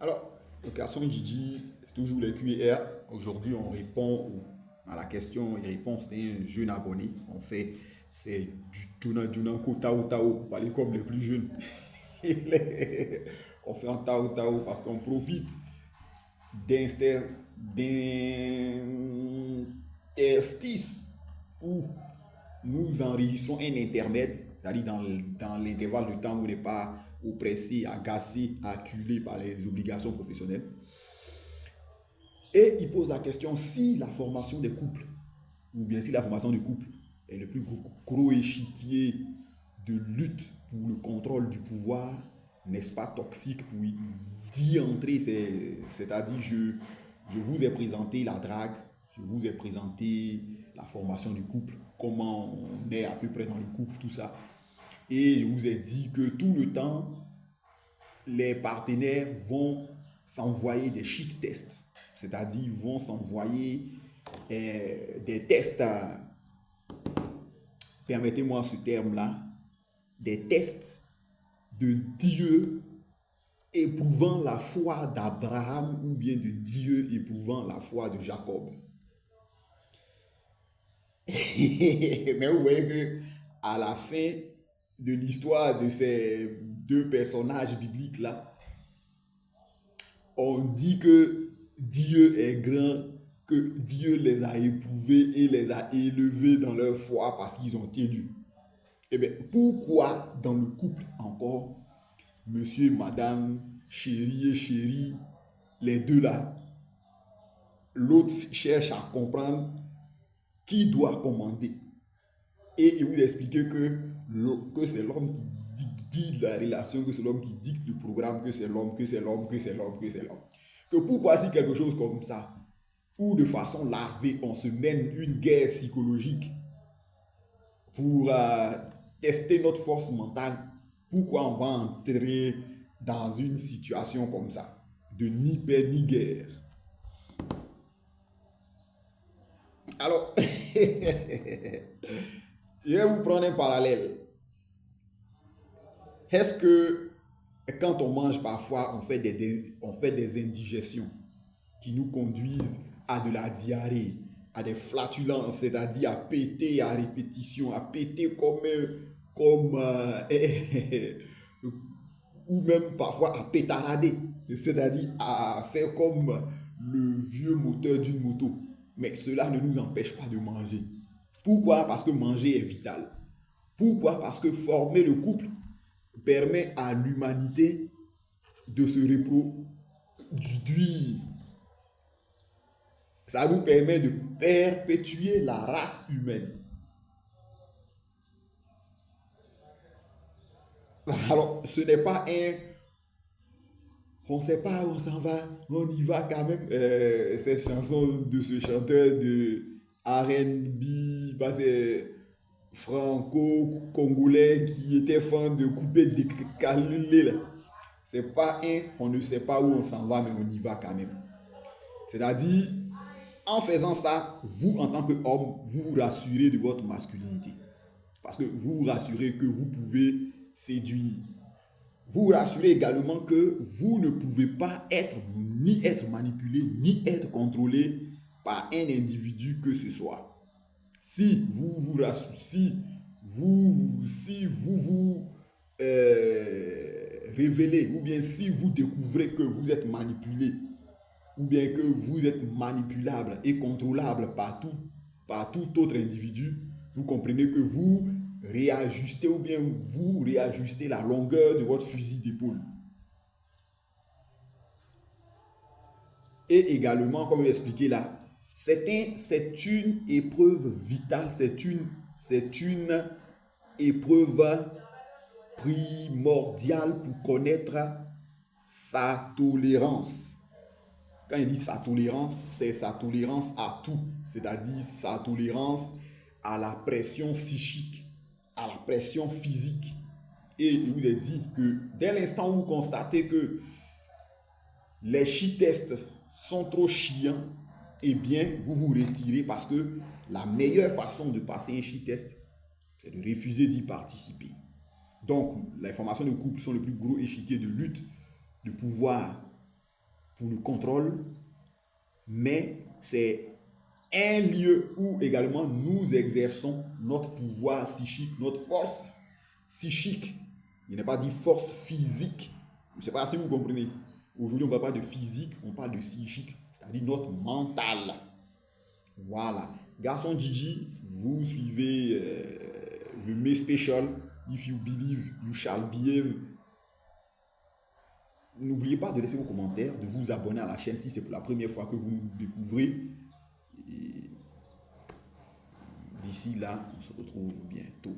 Alors, le garçon Gigi, c'est toujours les QR. Aujourd'hui, on répond à la question et réponse d'un jeune abonné. On fait, c'est du Tunanko Tao Tao, pour parler comme les plus jeunes. On fait un Tao Tao parce qu'on profite d'interstices où nous enregistrons un intermède, c'est-à-dire dans l'intervalle de temps où on n'est pas oppressé, agacé, acculé par les obligations professionnelles. Et il pose la question si la formation des couples, ou bien si la formation du couple est le plus gros échiquier de lutte pour le contrôle du pouvoir, n'est-ce pas toxique pour y entrer, c'est-à-dire je vous ai présenté la drague, je vous ai présenté la formation du couple, comment on est à peu près dans le couple, tout ça. Et je vous ai dit que tout le temps, les partenaires vont s'envoyer des shit tests, c'est-à-dire vont s'envoyer des tests, permettez-moi ce terme-là, des tests de Dieu éprouvant la foi d'Abraham ou bien de Dieu éprouvant la foi de Jacob. Mais vous voyez que à la fin de l'histoire de ces deux personnages bibliques là, on dit que Dieu est grand, que Dieu les a éprouvés et les a élevés dans leur foi parce qu'ils ont tenu. Eh bien, pourquoi dans le couple encore, monsieur, madame, chéri et chérie, les deux là, l'autre cherche à comprendre qui doit commander. Et il vous expliquer que c'est l'homme qui guide la relation, que c'est l'homme qui dicte le programme, que c'est l'homme, que c'est l'homme, que c'est l'homme, que c'est l'homme. Que pourquoi si quelque chose comme ça, ou de façon larvée, on se mène une guerre psychologique pour tester notre force mentale, pourquoi on va entrer dans une situation comme ça, de ni paix ni guerre. Alors, je vais vous prendre un parallèle. Est-ce que quand on mange parfois, on fait des indigestions qui nous conduisent à de la diarrhée, à des flatulences, c'est-à-dire à péter à répétition, à péter ou même parfois à pétarader, c'est-à-dire à faire comme le vieux moteur d'une moto. Mais cela ne nous empêche pas de manger. Pourquoi? Parce que manger est vital. Pourquoi? Parce que former le couple permet à l'humanité de se reproduire. Ça nous permet de perpétuer la race humaine. Alors, ce n'est pas un... On ne sait pas où on s'en va, on y va quand même. Cette chanson de ce chanteur de R&B, bah c'est franco-congolais qui était fan de couper des calés. C'est pas un, on ne sait pas où on s'en va, mais on y va quand même. C'est-à-dire, en faisant ça, vous, en tant qu'homme, vous vous rassurez de votre masculinité. Parce que vous vous rassurez que vous pouvez séduire. Vous vous rassurez également que vous ne pouvez pas ni être manipulé, ni être contrôlé par un individu que ce soit. Si vous vous rassurez, si vous révélez, ou bien si vous découvrez que vous êtes manipulé, ou bien que vous êtes manipulable et contrôlable par tout autre individu, vous comprenez que vous réajustez ou bien vous réajustez la longueur de votre fusil d'épaule. Et également, comme je l'ai expliqué là, c'est une épreuve vitale, c'est une épreuve primordiale pour connaître sa tolérance. Quand il dit sa tolérance, c'est sa tolérance à tout, c'est-à-dire sa tolérance à la pression psychique, à la pression physique. Et il vous a dit que dès l'instant où vous constatez que les shit-tests sont trop chiants, eh bien, vous vous retirez parce que la meilleure façon de passer un shit-test, c'est de refuser d'y participer. Donc, les formations de couple sont le plus gros échiquier de lutte, de pouvoir pour le contrôle, mais c'est un lieu où également nous exerçons notre pouvoir psychique, notre force psychique. Il n'est pas dit force physique. Je ne sais pas si vous comprenez. Aujourd'hui, on ne parle pas de physique, on parle de psychique, c'est-à-dire notre mental. Voilà. Garçon Gigi, vous suivez The May Special. If you believe, you shall behave. N'oubliez pas de laisser vos commentaires, de vous abonner à la chaîne si c'est pour la première fois que vous nous découvrez. D'ici là, on se retrouve bientôt.